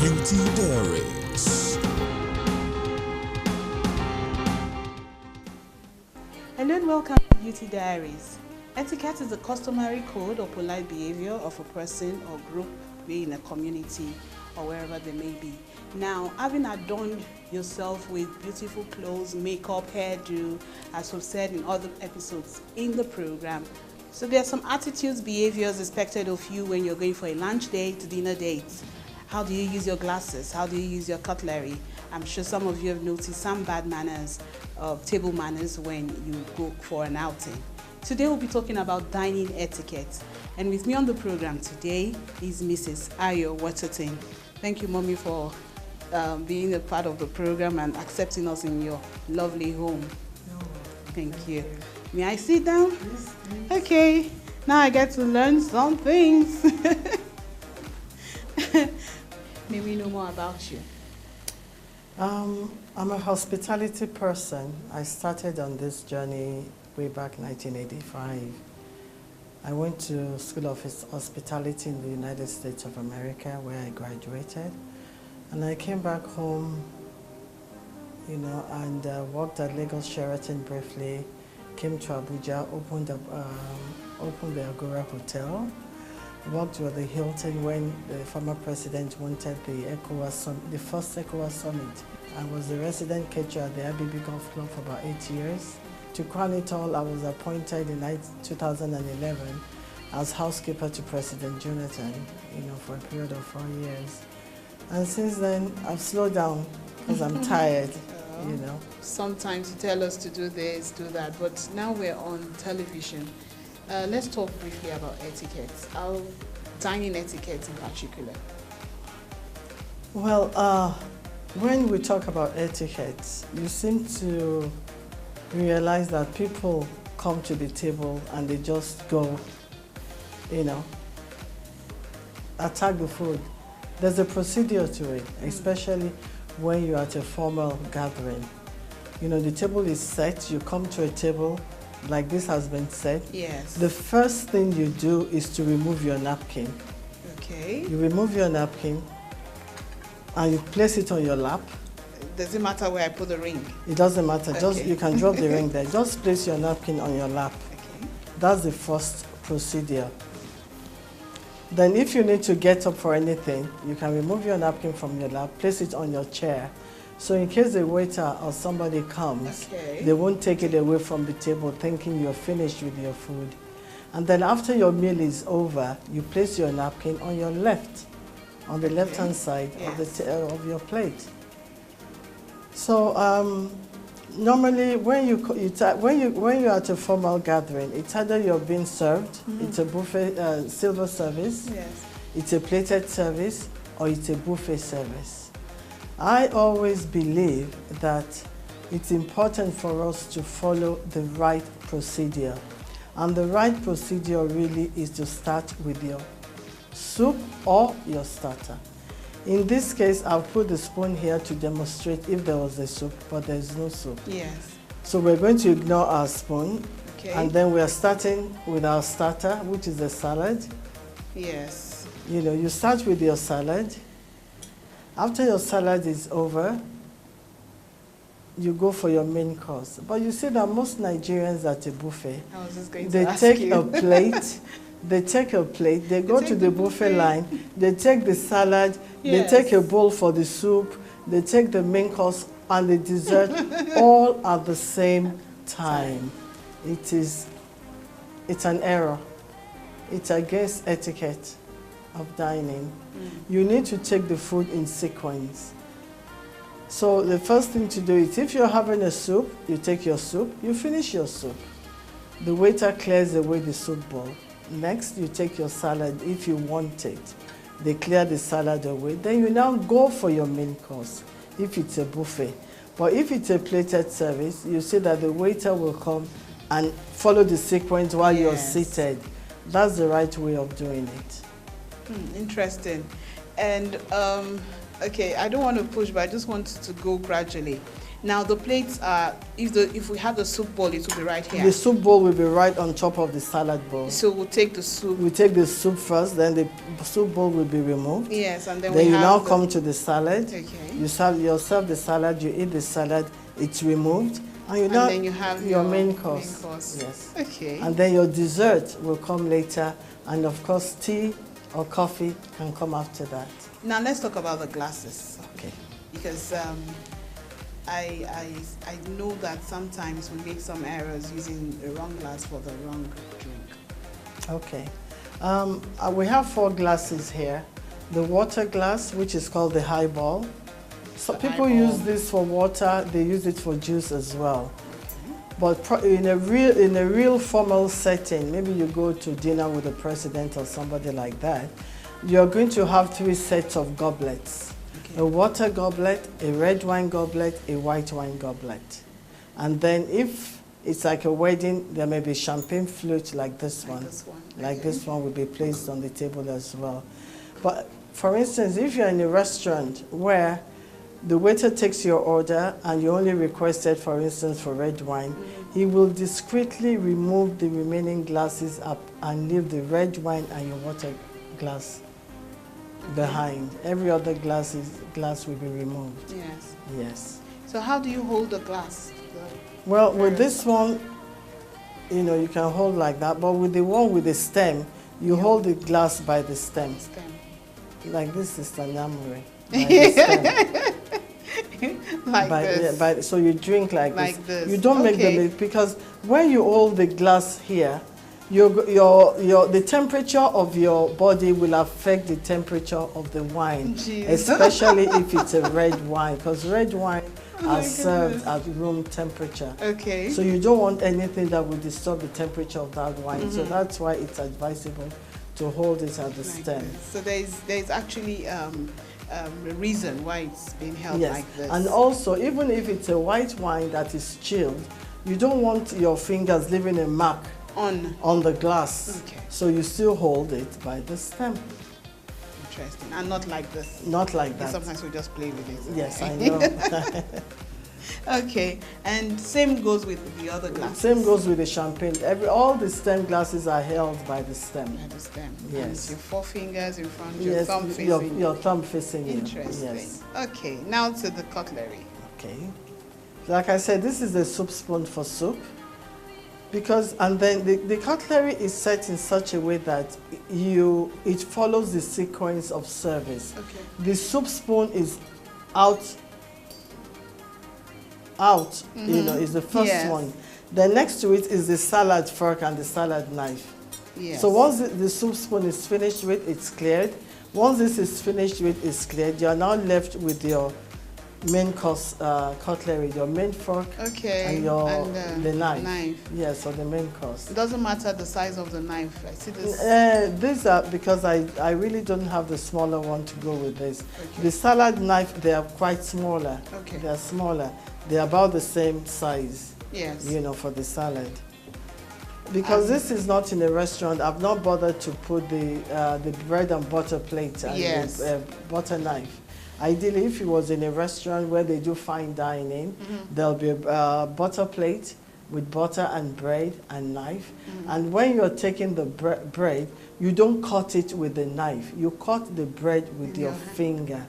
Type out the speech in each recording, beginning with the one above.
Beauty Diaries. Hello and welcome to Beauty Diaries. Etiquette is a customary code or polite behavior of a person or group, be in a community or wherever they may be. Now, having adorned yourself with beautiful clothes, makeup, hairdo, as we've said in other episodes in the program, so there are some attitudes, behaviors expected of you when you're going for a lunch date, dinner date. How do you use your glasses? How do you use your cutlery? I'm sure some of you have noticed some bad manners, table manners when you go for an outing. Today we'll be talking about dining etiquette. And with me on the program today is Mrs. Ayo-Watterton. Thank you, Mommy, for being a part of the program and accepting us in your lovely home. Thank you. May I sit down? Yes, please. Okay, now I get to learn some things. May we know more about you? I'm a hospitality person. I started on this journey way back 1985. I went to School of Hospitality in the United States of America where I graduated. And I came back home, and worked at Lagos Sheraton briefly, came to Abuja, opened the Agora Hotel, worked with the Hilton when the former president wanted the first ECOWAS summit. I was the resident caterer at the IBB Golf Club for about 8 years. To crown it all, I was appointed in 2011 as housekeeper to President Jonathan, for a period of 4 years. And since then, I've slowed down because I'm tired, Sometimes you tell us to do this, do that, but now we're on television. Let's talk briefly about etiquette, dining etiquette in particular. Well, when we talk about etiquette, you seem to realize that people come to the table and they just go, attack the food. There's a procedure to it, especially when you're at a formal gathering. The table is set, you come to a table like this has been said. Yes. The first thing you do is to remove your napkin. Okay. You remove your napkin and you place it on your lap. Does it matter where I put the ring? It doesn't matter. Okay. You can drop the ring there. Just place your napkin on your lap. Okay. That's the first procedure. Then if you need to get up for anything, you can remove your napkin from your lap, place it on your chair. So in case the waiter or somebody comes, they won't take it away from the table thinking you're finished with your food. And then after your meal is over, you place your napkin on your left, on the left-hand side of your plate. So normally when you're at a formal gathering, it's either you're being served, it's a buffet silver service, it's a plated service, or it's a buffet service. I always believe that it's important for us to follow the right procedure. And the right procedure really is to start with your soup or your starter. In this case, I'll put the spoon here to demonstrate if there was a soup, but there's no soup. Yes. So we're going to ignore our spoon, and then we're starting with our starter, which is the salad. Yes. You start with your salad. After your salad is over, you go for your main course. But you see that most Nigerians at a buffet, I was just going to they ask take you. a plate, they go to the buffet line, they take the salad, they take a bowl for the soup, they take the main course and the dessert all at the same time. It's an error. It's against etiquette of dining. You need to take the food in sequence. So the first thing to do is, if you're having a soup, you take your soup, you finish your soup. The waiter clears away the soup bowl. Next, you take your salad if you want it. They clear the salad away. Then you now go for your main course, if it's a buffet. But if it's a plated service, you see that the waiter will come and follow the sequence while you're seated. That's the right way of doing it. Interesting. And okay, I don't want to push, but I just want to go gradually. Now the plates are, if we have the soup bowl, it will be right here. The soup bowl will be right on top of the salad bowl. So we'll take the soup. We take the soup first, then the soup bowl will be removed. Yes, and then you have now come to the salad. Okay. You serve the salad, you eat the salad, it's removed. And then you have your main course. Yes. Okay. And then your dessert will come later. And of course, tea or coffee can come after that. Now let's talk about the glasses. Okay. Because I know that sometimes we make some errors using the wrong glass for the wrong drink. Okay. We have 4 glasses here. The water glass, which is called the highball. So people use this for water, they use it for juice as well. But in a real formal setting, maybe you go to dinner with the president or somebody like that, you're going to have 3 sets of goblets. Okay. A water goblet, a red wine goblet, a white wine goblet. And then if it's like a wedding, there may be champagne flute like this one. Like this one will be placed on the table as well. But for instance, if you're in a restaurant where the waiter takes your order and you only requested, for instance, for red wine, he will discreetly remove the remaining glasses up and leave the red wine and your water glass behind. Every other glass will be removed. Yes. Yes. So how do you hold the glass? Well, with this one, you can hold like that, but with the one with the stem, you hold the glass by the stem. Like this is Tanyamuri. Like this. So you drink like this. You don't make the lid, because when you hold the glass here, the temperature of your body will affect the temperature of the wine. Jeez. Especially if it's a red wine, because red wine are served at room temperature. Okay. So you don't want anything that will disturb the temperature of that wine. So that's why it's advisable to hold it at the stem. So there's actually a reason why it's being held like this. And also, even if it's a white wine that is chilled, you don't want your fingers leaving a mark on the glass. Okay. So you still hold it by the stem. Interesting. And not like this. Not like that. Sometimes we just play with it. Yes, I know. Okay, and same goes with the other glasses. Same goes with the champagne. All the stem glasses are held by the stem. By the stem. Yes. And your 4 fingers in front, your thumb facing. Your thumb facing. Interesting. Yes. Okay, now to the cutlery. Okay. Like I said, this is the soup spoon for soup. And then the cutlery is set in such a way that it follows the sequence of service. Okay. The soup spoon is out, is the first one. Then next to it is the salad fork and the salad knife. Yes. So once the soup spoon is finished with, it's cleared. Once this is finished with, it's cleared. You are now left with your main course cutlery, your main fork and the knife. Yes, or the main course. It doesn't matter the size of the knife. I see this. These are, because I really don't have the smaller one to go with this. Okay. The salad knife, they are quite smaller. Okay. They are smaller. They are about the same size. Yes. For the salad. Because this is not in a restaurant, I've not bothered to put the bread and butter plate and the butter knife. Ideally, if it was in a restaurant where they do fine dining, there'll be a butter plate with butter and bread and knife. And when you're taking the bread, you don't cut it with the knife. You cut the bread with your finger.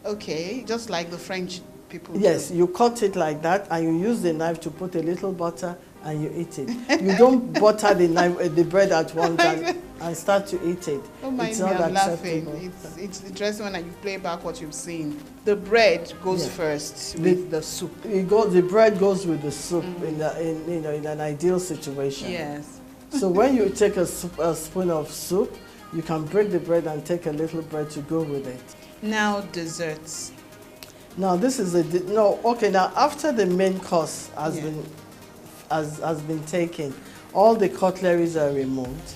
Okay, just like the French people do. Yes, you cut it like that, and you use the knife to put a little butter, and you eat it. You don't butter the bread at one time and start to eat it. Don't mind me, I'm laughing. It's interesting when you play back what you've seen. The bread goes first with the soup. The bread goes with the soup in an ideal situation. Yes. So when you take a spoon of soup, you can break the bread and take a little bread to go with it. Now desserts. Now this is now after the main course has been taken, all the cutleries are removed.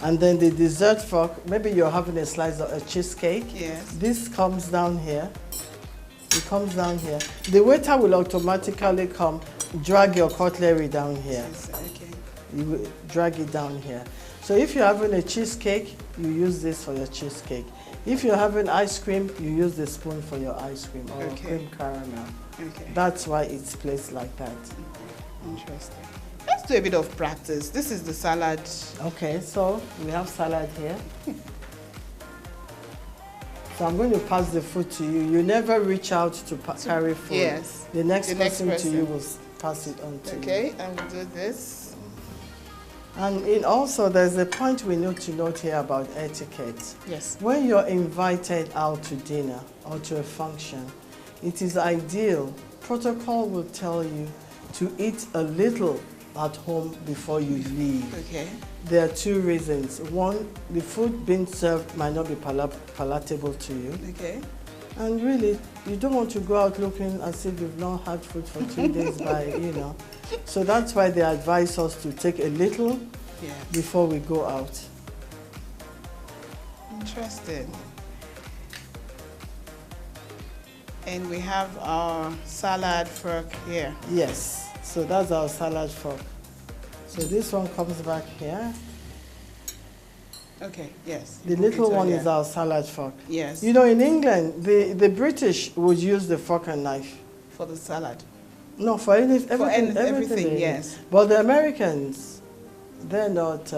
And then the dessert fork, maybe you're having a slice of a cheesecake. Yes. This comes down here. It comes down here. The waiter will automatically come, drag your cutlery down here. Okay. You will drag it down here. So if you're having a cheesecake, you use this for your cheesecake. If you're having ice cream, you use the spoon for your ice cream or cream caramel. Okay. That's why it's placed like that. Interesting. Let's do a bit of practice. This is the salad. Okay, so we have salad here. So I'm going to pass the food to you. You never reach out to carry food. Yes. The next person to you will pass it on to you. Okay, I will do this. And also, there's a point we need to note here about etiquette. Yes. When you're invited out to dinner or to a function, it is ideal. Protocol will tell you to eat a little at home before you leave. Okay. There are two reasons. One, the food being served might not be palatable to you. Okay. And really, you don't want to go out looking as if you've not had food for 3 days So that's why they advise us to take a little before we go out. Interesting. And we have our salad fork here. Yes, so that's our salad fork. So this one comes back here. Okay, yes. The little one is our salad fork. Yes. You know, in England, the British would use the fork and knife. For the salad. No, for everything, yes. But the Americans, they're not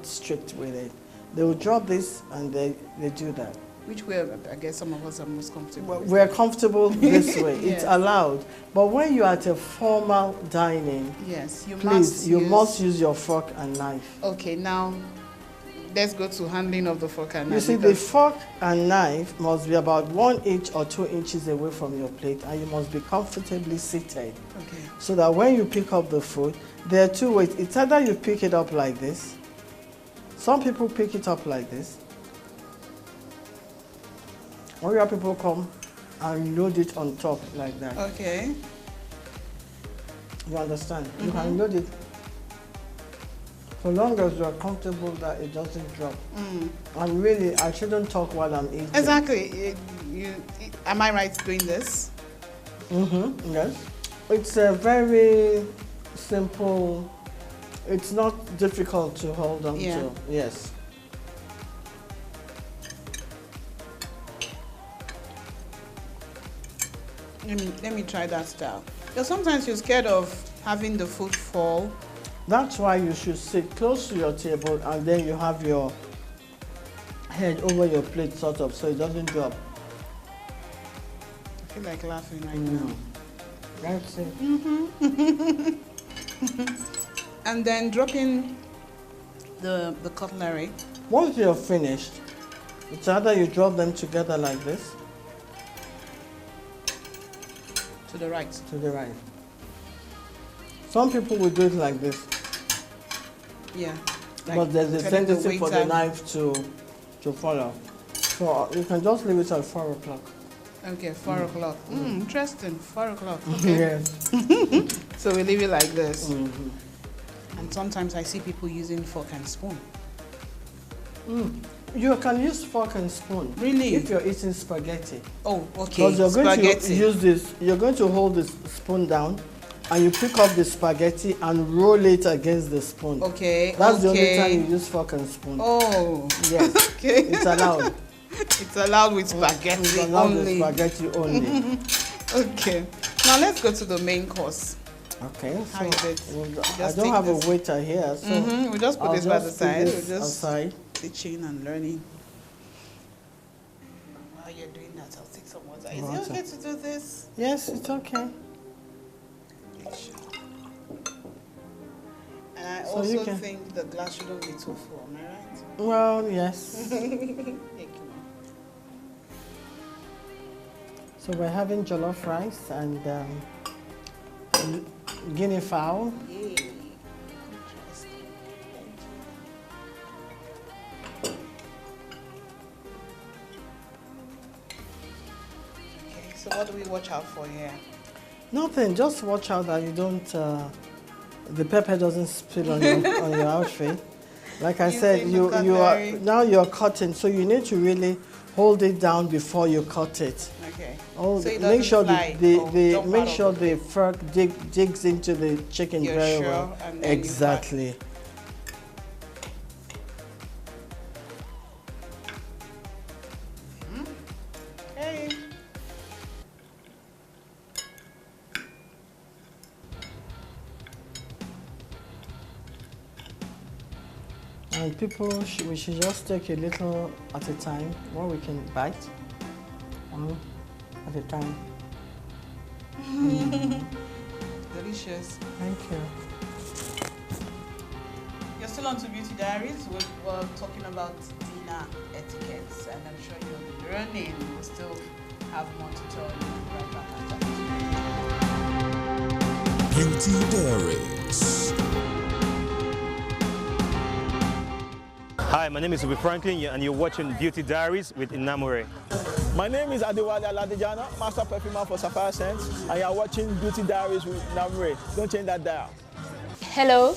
strict with it. They will drop this and they do that. Which way, I guess some of us are most comfortable with. We're comfortable this way. Yes. It's allowed. But when you're at a formal dining, yes, you must use your fork and knife. Okay, now let's go to handling of the fork and knife. You see, the fork and knife must be about 1 inch or 2 inches away from your plate, and you must be comfortably seated. Okay. So that when you pick up the food, there are two ways. It's either you pick it up like this. Some people pick it up like this. Or your people come and load it on top like that. Okay. You understand? You can load it so long as you are comfortable that it doesn't drop. And really, I shouldn't talk while I'm eating. Exactly. Am I right doing this? Yes. It's a very simple, it's not difficult to hold on to. Yes. Let me try that style. Because sometimes you're scared of having the food fall. That's why you should sit close to your table and then you have your head over your plate sort of so it doesn't drop. I feel like laughing right now. That's it. And then dropping the cutlery. Once you're finished, it's either you drop them together like this. To the right. To the right. Some people will do it like this. Yeah. But there's a tendency for the knife to follow. So you can just leave it at 4 o'clock. Okay, 4 o'clock. Interesting. 4 o'clock. Okay. Yes. So we leave it like this. And sometimes I see people using fork and spoon. You can use fork and spoon. Really? If you're eating spaghetti. Oh, okay. Because you're going to use this, you're going to hold the spoon down and you pick up the spaghetti and roll it against the spoon. Okay. That's the only time you use fork and spoon. Oh. Yes. Okay. It's allowed. It's allowed with spaghetti it's allowed only. With spaghetti only. Okay. Now let's go to the main course. Okay. How is it? I don't have a waiter here, so we'll just put this by the side. We'll just aside. teaching and learning. While you're doing that, I'll take some water. Is it okay to do this? Yes, it's okay. And I also think the glass shouldn't be too full, am I right? Well, yes. Thank you. So we're having jollof rice and guinea fowl. Yay. Interesting. Okay, so what do we watch out for here? Nothing, just watch out that you don't, the pepper doesn't spill on your outfit. Like I said, you're cutting, so you need to really hold it down before you cut it. Okay. Oh, so make sure the fork digs into the chicken very well. Exactly. And we should just take a little at a time, what we can bite, at a time. Delicious. Thank you. You're still on to Beauty Diaries. We're talking about dinner etiquettes, and I'm sure you're learning. We'll still have more to tell you right back after. Beauty Diaries. Hi, my name is Ubi Franklin, and you're watching Beauty Diaries with Inamure. My name is Adewale Aladejana, Master Perfumer for Sapphire Scents, and you are watching Beauty Diaries with Namure. Don't change that dial. Hello,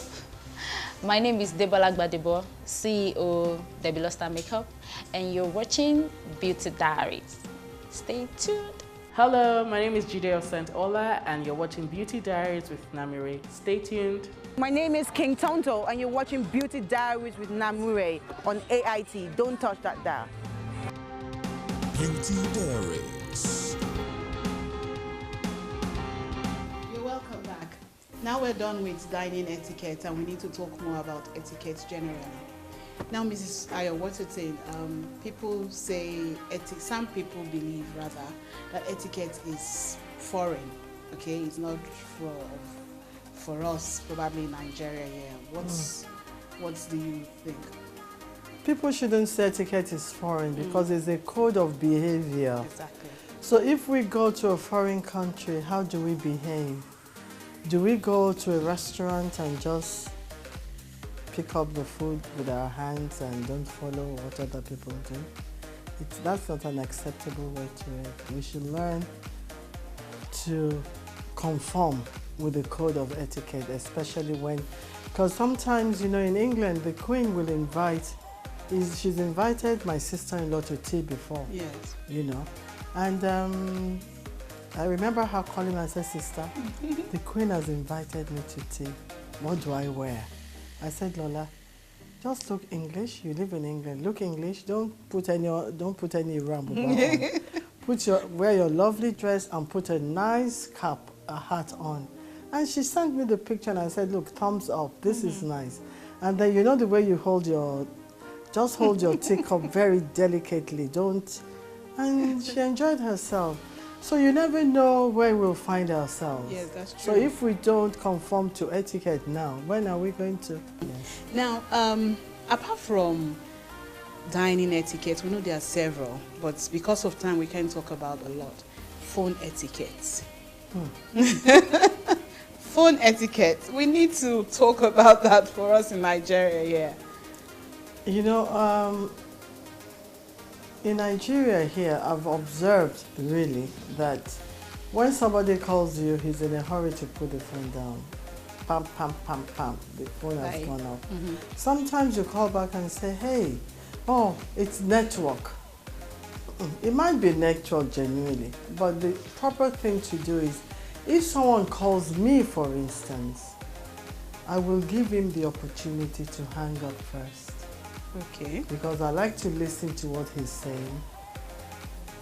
my name is Debola Gbadebo, CEO Debbie Star Makeup, and you're watching Beauty Diaries. Stay tuned. Hello, my name is Jide Osent-Ola, and you're watching Beauty Diaries with Namire. Stay tuned. My name is King Tonto, and you're watching Beauty Diaries with Namure on AIT. Don't touch that dial. Beauty Diaries. You're welcome back. Now we're done with dining etiquette, and we need to talk more about etiquette generally. Now, Mrs. Ayo-Watterton, people say, some people believe rather, that etiquette is foreign, okay? It's not for us, probably in Nigeria, yeah. What do you think? People shouldn't say etiquette is foreign because it's a code of behavior. Exactly. So if we go to a foreign country, how do we behave? Do we go to a restaurant and just pick up the food with our hands and don't follow what other people do? That's not an acceptable way to it. We should learn to conform with the code of etiquette, especially because sometimes, you know, in England, the Queen will she's invited my sister-in-law to tea before. Yes. You know, and I remember her calling me and said, "Sister, the Queen has invited me to tea. What do I wear?" I said, "Lola, just look English. You live in England. Look English. Don't put any rambuba on. Wear your lovely dress and put a nice cap, a hat on." And she sent me the picture, and I said, "Look, thumbs up. This is nice." And then you know the way you just hold your teacup very delicately. And she enjoyed herself. So you never know where we'll find ourselves. Yes, that's true. So if we don't conform to etiquette now, when are we going to? Yes. Now, apart from dining etiquette, we know there are several, but because of time, we can't talk about a lot. Phone etiquette. Phone etiquette. We need to talk about that for us in Nigeria, yeah. You know, in Nigeria here, I've observed really that when somebody calls you, he's in a hurry to put the phone down. Pam, pam, pam, pam, the phone has gone off. Sometimes you call back and say, "Hey, oh, it's network." It might be network genuinely, but the proper thing to do is, if someone calls me, for instance, I will give him the opportunity to hang up first. Okay. Because I like to listen to what he's saying.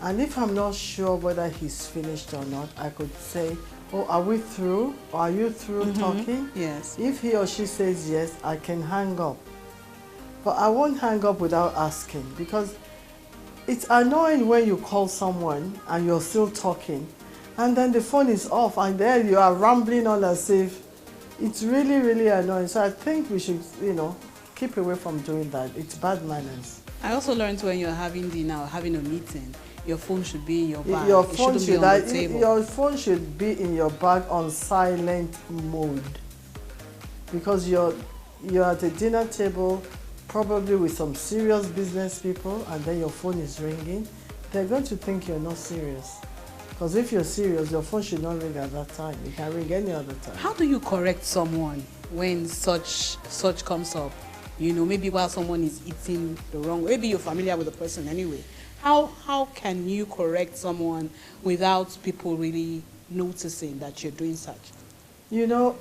And if I'm not sure whether he's finished or not, I could say, "Oh, are we through? Or are you through talking?" Yes. If he or she says yes, I can hang up. But I won't hang up without asking, because it's annoying when you call someone and you're still talking, and then the phone is off, and then you are rambling on as if it's really, really annoying. So I think we should, keep away from doing that. It's bad manners. I also learned when you're having dinner or having a meeting, your phone should be in your bag. Your phone be on the table. Your phone should be in your bag on silent mode, because you're at a dinner table, probably with some serious business people, and then your phone is ringing. They're going to think you're not serious. Because if you're serious, your phone should not ring at that time. It can ring any other time. How do you correct someone when such comes up? Maybe while someone is eating the wrong way. Maybe you're familiar with the person anyway. How can you correct someone without people really noticing that you're doing such?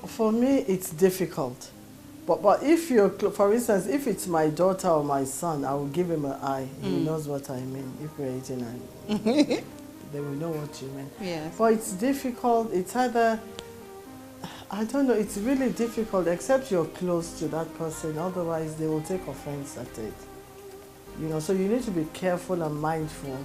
For me, it's difficult. But if for instance, if it's my daughter or my son, I will give him an eye. He knows what I mean. If we're eating, they will know what you mean. Yes. But it's difficult. It's either I don't know, it's really difficult except you're close to that person, otherwise they will take offense at it. You know, so you need to be careful and mindful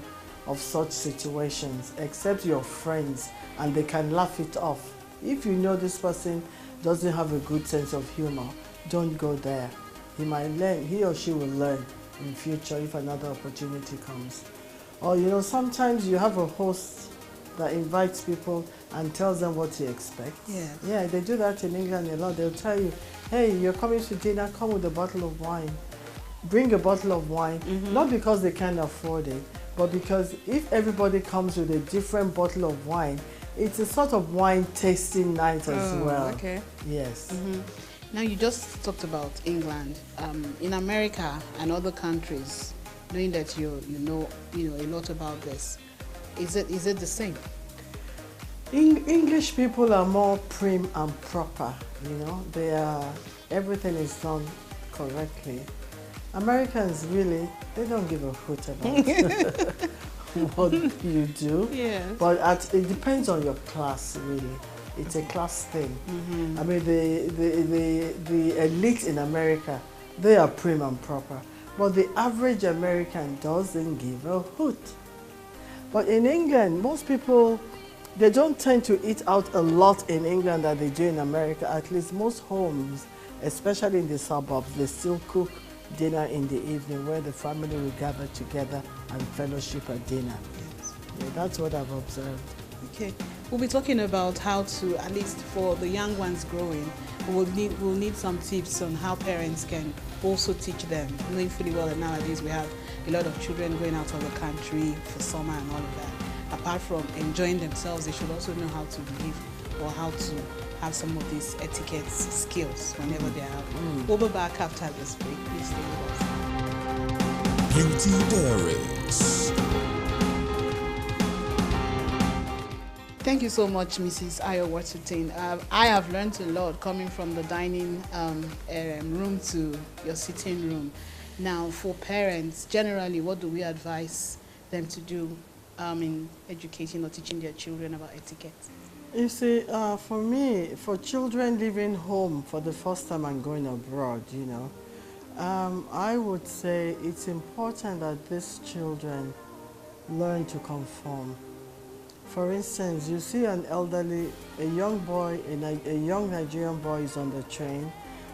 of such situations, except your friends, and they can laugh it off. If you know this person doesn't have a good sense of humor, don't go there. He might learn, he or she will learn in future if another opportunity comes. Or you know, sometimes you have a host that invites people and tells them what to expect. Yeah. Yeah, they do that in England a lot. They'll tell you, hey, you're coming to dinner, come with a bottle of wine. Bring a bottle of wine, not because they can't afford it, but because if everybody comes with a different bottle of wine, it's a sort of wine tasting night as well. Okay. Yes. Now you just talked about England. In America and other countries, knowing that you know a lot about this, is it the same? English people are more prim and proper. You know, everything is done correctly. Americans really, they don't give a hoot about what you do. Yeah. But it depends on your class, really. It's a class thing. I mean, the elite in America, they are prim and proper. But the average American doesn't give a hoot. But in England, most people, they don't tend to eat out a lot in England that they do in America. At least most homes, especially in the suburbs, they still cook dinner in the evening where the family will gather together and fellowship at dinner. Yes. Yeah, that's what I've observed. Okay. We'll be talking about how to, at least for the young ones growing, we'll need some tips on how parents can also teach them, knowing fully well that nowadays we have a lot of children going out of the country for summer and all of that. Apart from enjoying themselves, they should also know how to behave or how to have some of these etiquette skills whenever they have. We'll be back after this break. Please stay with us. Beauty Diaries. Thank you so much, Mrs. Ayo-Watterton. I have learned a lot coming from the dining room to your sitting room. Now, for parents, generally, what do we advise them to do in educating or teaching their children about etiquette? You see, for me, for children leaving home for the first time and going abroad, you know, I would say it's important that these children learn to conform. For instance, you see a young boy, a young Nigerian boy is on the train,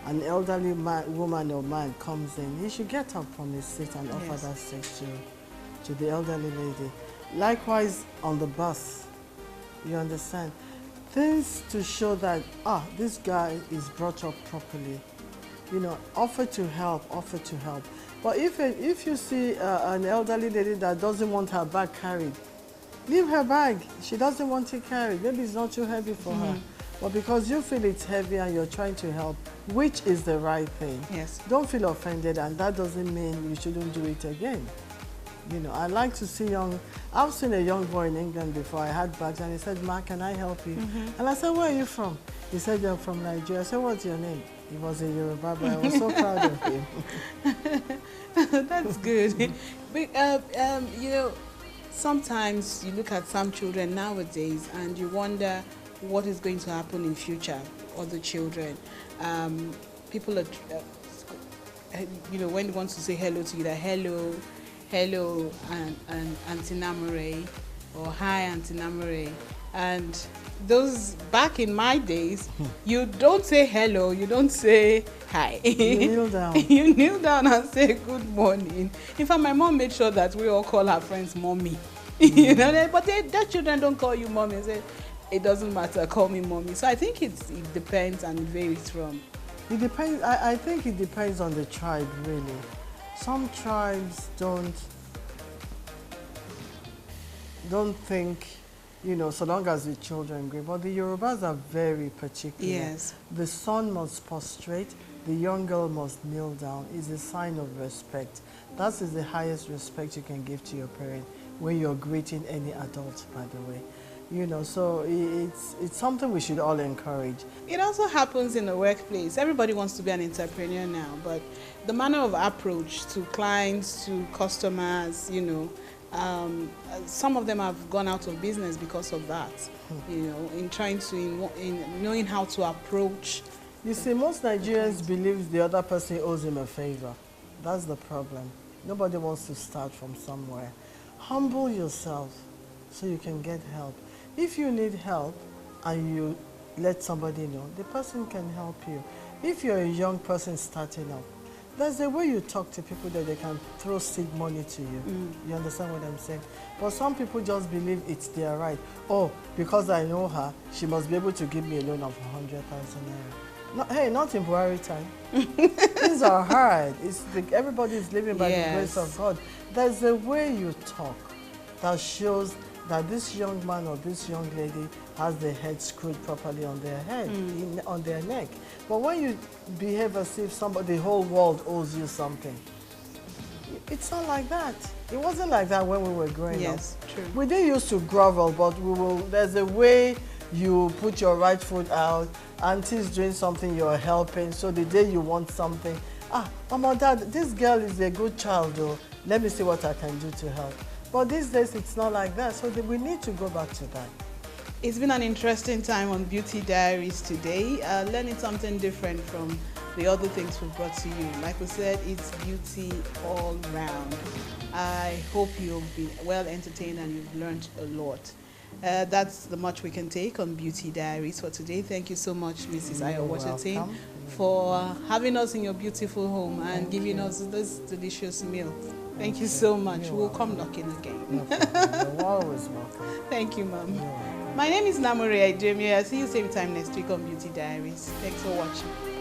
an elderly woman or man comes in, he should get up from his seat and offer that seat to the elderly lady. Likewise, on the bus, you understand? Things to show that, this guy is brought up properly. You know, offer to help, offer to help. But if you see an elderly lady that doesn't want her bag carried, leave her bag. She doesn't want it carried. Maybe it's not too heavy for her. But because you feel it's heavy and you're trying to help, which is the right thing. Yes. Don't feel offended, and that doesn't mean you shouldn't do it again. You know, I like to see I've seen a young boy in England before. I had bags and he said, Ma, can I help you? And I said, where are you from? He said, I'm from Nigeria. I said, what's your name? He was a Yoruba, but I was so proud of him. That's good. But, you know, sometimes you look at some children nowadays and you wonder what is going to happen in future, other children. People are, you know, when they want to say hello to you, hello, and Auntie Namure, or hi, Auntie Namure. And those, back in my days, you don't say hello, you don't say hi. You kneel down. You kneel down and say good morning. In fact, my mom made sure that we all call our friends mommy. You know, but their children don't call you mommy. They say, it doesn't matter, call me mommy. So I think it depends and it varies from. It depends. I think it depends on the tribe, really. Some tribes don't think, you know, so long as the children agree. But the Yorubas are very particular. Yes. The son must prostrate, the young girl must kneel down. It's a sign of respect. That is the highest respect you can give to your parent when you're greeting any adult, by the way. You know, so it's something we should all encourage. It also happens in the workplace. Everybody wants to be an entrepreneur now, but the manner of approach to clients, to customers, you know, Some of them have gone out of business because of that, you know, in trying to, in knowing how to approach. You see, most Nigerians believe the other person owes him a favor. That's the problem. Nobody wants to start from somewhere. Humble yourself so you can get help. If you need help and you let somebody know, the person can help you. If you're a young person starting up, there's a way you talk to people that they can throw seed money to you. You understand what I'm saying? But some people just believe it's their right. Oh, because I know her, she must be able to give me a loan of 100,000 naira. No, hey, not in Buhari time. Things are hard. Everybody is living by the grace of God. There's a way you talk that shows that this young man or this young lady has their head screwed properly on their head, on their neck. But when you behave as if the whole world owes you something, it's not like that. It wasn't like that when we were growing up. Yes, true. We didn't used to grovel, but there's a way you put your right foot out. Auntie's doing something, you're helping. So the day you want something, Mama, Dad, this girl is a good child, though. Let me see what I can do to help. But these days, it's not like that. So we need to go back to that. It's been an interesting time on Beauty Diaries today, learning something different from the other things we've brought to you. Like we said, it's beauty all round. I hope you've been well entertained and you've learned a lot. That's the much we can take on Beauty Diaries for today. Thank you so much, Mrs. Ayo-Watterton, for having us in your beautiful home and giving us this delicious meal. Thank you so much. We'll come knocking again. You're always welcome. Thank you, Mom. My name is Namure Idemia. I'll see you same time next week on Beauty Diaries. Thanks for watching.